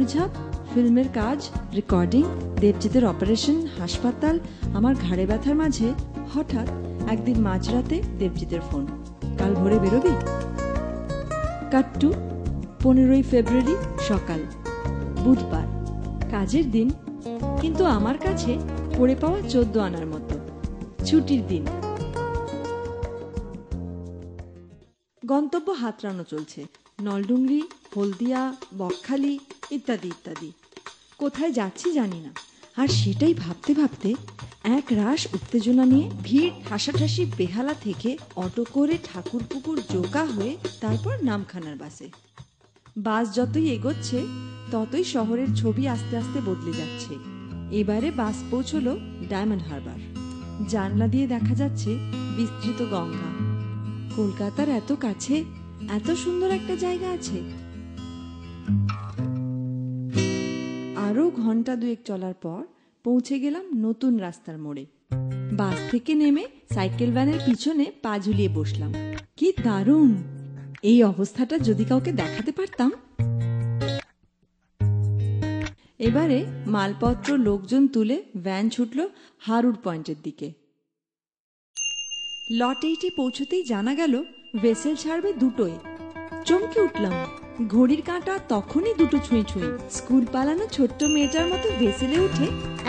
দৌড়ঝাঁপ, ফিল্মের কাজ, রেকর্ডিং, দেবজিতের অপারেশন, হাসপাতাল, আমার ঘাড়ে ব্যথার মাঝে হঠাৎ একদিন মাঝরাতে দেবজিতের ফোন, কাল ভোরে বেরোবি? কাট টু 15 ফেব্রুয়ারি সকাল, বুধবার, কাজের দিন, কিন্তু আমার কাছে পড়ে পাওয়া 14 আনার মতো, ছুটির দিন। গন্তব্য হাতড়ানো চলছে, নলডুংরি, হলদিয়া, বকখালি ইত্যাদি ইত্যাদি। কোথায় যাচ্ছি জানি না, আর সেটাই ভাবতে ভাবতে এক রাশ উত্তেজনা নিয়ে ভিড় ঠাসাঠাসি বেহালা থেকে অটো করে ঠাকুরপুকুর জোকা হয়ে তারপর নামখানার বাসে। বাস যতই এগোচ্ছে ততই শহরের ছবি আস্তে আস্তে বদলে যাচ্ছে। এবারে বাস পৌঁছলো ডায়মন্ড হারবার। জানলা দিয়ে দেখা যাচ্ছে বিস্তৃত গঙ্গা। কলকাতার এত কাছে এত সুন্দর একটা জায়গা আছে। আরো ঘন্টা দুয়েক চলার পর পৌঁছে গেলাম নতুন রাস্তার মোড়ে। বাস থেকে নেমে সাইকেল ভ্যানের পিছনে পা ঝুলিয়ে বসলাম। কি দারুণ! এই অবস্থাটা যদি কাউকে দেখাতে পারতাম। এবারে মালপত্র লোকজন তুলে ভ্যান ছুটল হারুর পয়েন্টের দিকে। লট 8 পৌঁছতেই জানা গেল ভেসেল ছাড়বে 2টোয়। চমকে উঠলাম। ঘড়ির কাঁটা তখনই 2টো ছুঁই ছুঁই। স্কুল পালানো ছোট্ট মেয়েটার মতো ভেসেলে উঠে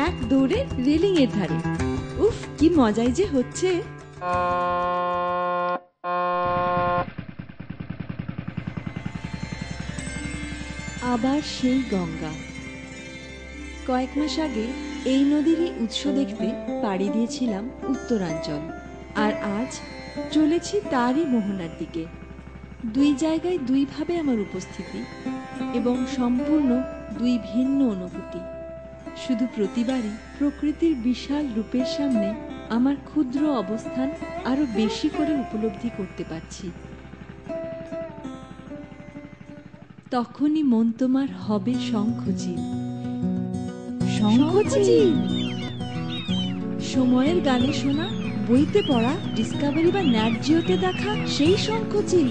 এক দৌড়ে রেলিং এর ধারে। উফ, কি মজাই যে হচ্ছে। আবার সেই গঙ্গা। কয়েক মাস আগে এই নদীরই উৎস দেখতে পাড়ি দিয়েছিলাম উত্তরাঞ্চল, আর আজ চলেছি তারই মোহনার দিকে। দুই জায়গায় দুইভাবে আমার উপস্থিতি এবং সম্পূর্ণ দুই ভিন্ন অনুভূতি। শুধু প্রতিবারই প্রকৃতির বিশাল রূপের সামনে আমার ক্ষুদ্র অবস্থান আরো বেশি করে উপলব্ধি করতে পারছি। তখনই মন তোমার হবে শঙ্খচিল। শঙ্খচিল, সময়ের গানে শোনা, বইতে পড়া, ডিসকভারি বা ন্যাট জিওতে দেখা সেই শঙ্খচিল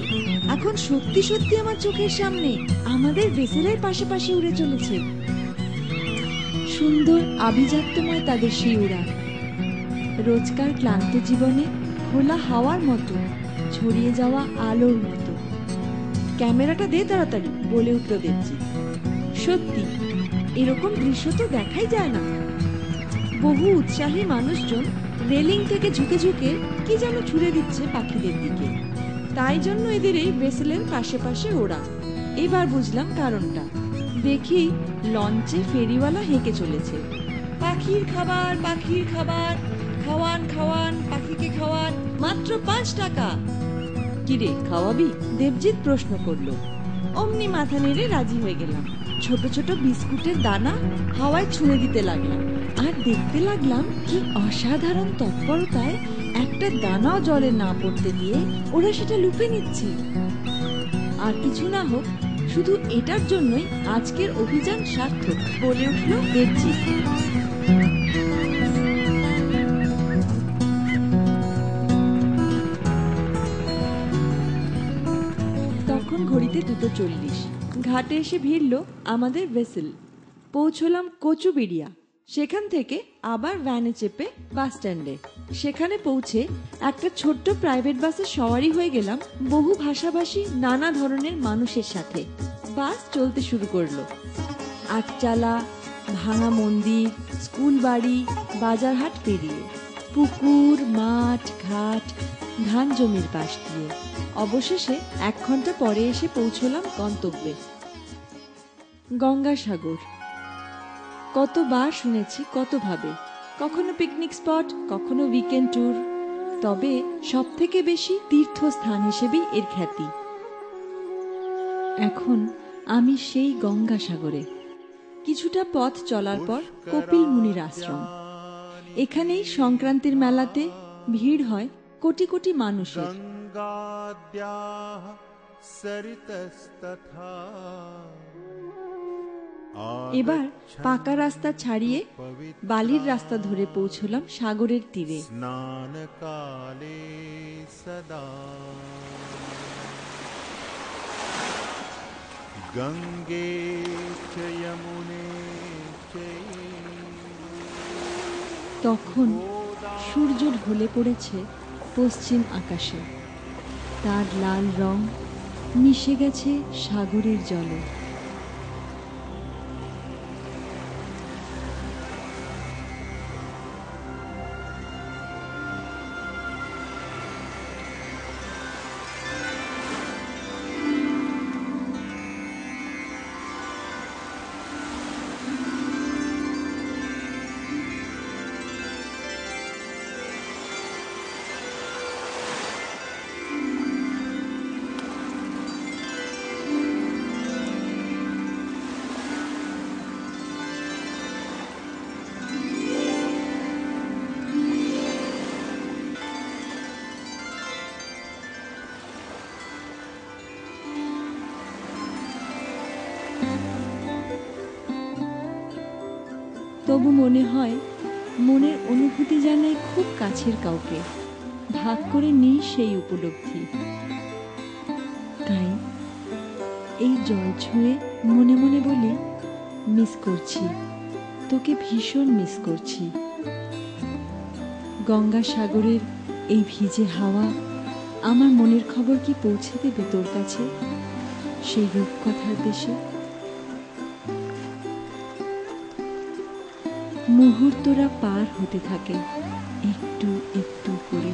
এখন সত্যি সত্যি আমার চোখের সামনে আমাদের ভেসেলের পাশাপাশি উড়ে চলেছে। সুন্দর আভিজাত্যময় তাদের সেই উড়ান, রোজকার ক্লান্ত জীবনে খোলা হাওয়ার মতো, ছড়িয়ে যাওয়া আলোর মতো। ক্যামেরাটা দে তাড়াতাড়ি, বলে উঠল দেবজি। সত্যি এরকম দৃশ্য তো দেখাই যায় না। বহু উৎসাহী মানুষজন রেলিং থেকে ঝুঁকে ঝুঁকে কি যেন ছুড়ে দিচ্ছে পাখিদের দিকে। তাই জন্য এদের এই ভেসেলের পাশে পাশে ওড়া। এবার বুঝলাম কারণটা। দেখি লঞ্চে ফেরিওয়ালা হেঁকে চলেছে। পাখির খাবার, পাখির খাবার, খাওয়ান খাওয়ান, পাখিকে খাওয়ান, মাত্র 5 টাকা। কিরে, খাওয়াবি? দেবজিৎ প্রশ্ন করলো। অমনি মাথা নেড়ে রাজি হয়ে গেলাম। ছোট ছোট বিস্কুটের দানা হাওয়ায় ছুঁড়ে দিতে লাগলাম, আর দেখতে লাগলাম কি অসাধারণ তৎপরতায় একটা দানাও জলে না পড়তে দিয়ে ওরা সেটা লুফে নিচ্ছে। আর কিছু না হোক, শুধু এটার জন্যই আজকের অভিযান সার্থক, বলে উঠল দেবজিৎ। তখন ঘড়িতে 2:40। ঘাটে এসে ভিড়ল আমাদের ভেসেল। পৌঁছলাম কচুবেড়িয়া। সেখান থেকে আবার ভ্যানে চেপে বাস স্ট্যান্ডে। সেখানে পৌঁছে একটা ছোট্ট প্রাইভেট বাসে সওয়ারি হয়ে গেলাম বহু ভাষাভাষী নানা ধরনের মানুষের সাথে। বাস চলতে শুরু করলো আটচালা, ভাঙা মন্দির, স্কুল বাড়ি, বাজারহাট পেরিয়ে, পুকুর, মাঠ, ঘাট, ধান জমির পাশ দিয়ে। অবশেষে 1 ঘন্টা পরে এসে পৌঁছলাম গন্তব্যে, গঙ্গাসাগর। কতবার শুনেছি, কতভাবে, কখনো পিকনিক স্পট, কখনো উইকেন্ড ট্যুর, তবে সব থেকে বেশি তীর্থস্থান হিসেবেই এর খ্যাতি। এখন আমি সেই গঙ্গাসাগরে। কিছুটা পথ চলার পর কপিল মুনির আশ্রম। এখানেই সংক্রান্তির মেলাতে ভিড় হয় কোটি কোটি মানুষের। এবার পাকা রাস্তা ছাড়িয়ে বালির রাস্তা ধরে পৌঁছলাম সাগরের তীরে। গঙ্গে চ যমুনে চৈব তখন সূর্য ঢলে পড়েছে পশ্চিম আকাশে। তার লাল রং মিশে গেছে সাগরের জলে। তবু মনে হয় মনের অনুভূতি জানাই খুব কাছের কাউকে, ভাগ করে নিই সেই উপলব্ধি। তাই এই জল ছুঁয়ে মনে মনে বলি, মিস করছি তোকে, ভীষণ মিস করছি। গঙ্গাসাগরের এই ভিজে হাওয়া আমার মনের খবর কি পৌঁছে দেবে তোর কাছে, সেই রূপকথার দেশে? মুহূর্তরা পার হতে থাকে একটু একটু করে,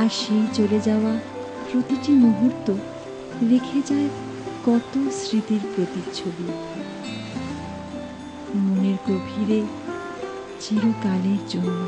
আর সেই চলে যাওয়া প্রতিটি মুহূর্ত রেখে যায় কত স্মৃতির প্রতিচ্ছবি মনের গভীরে চিরকালের জন্য।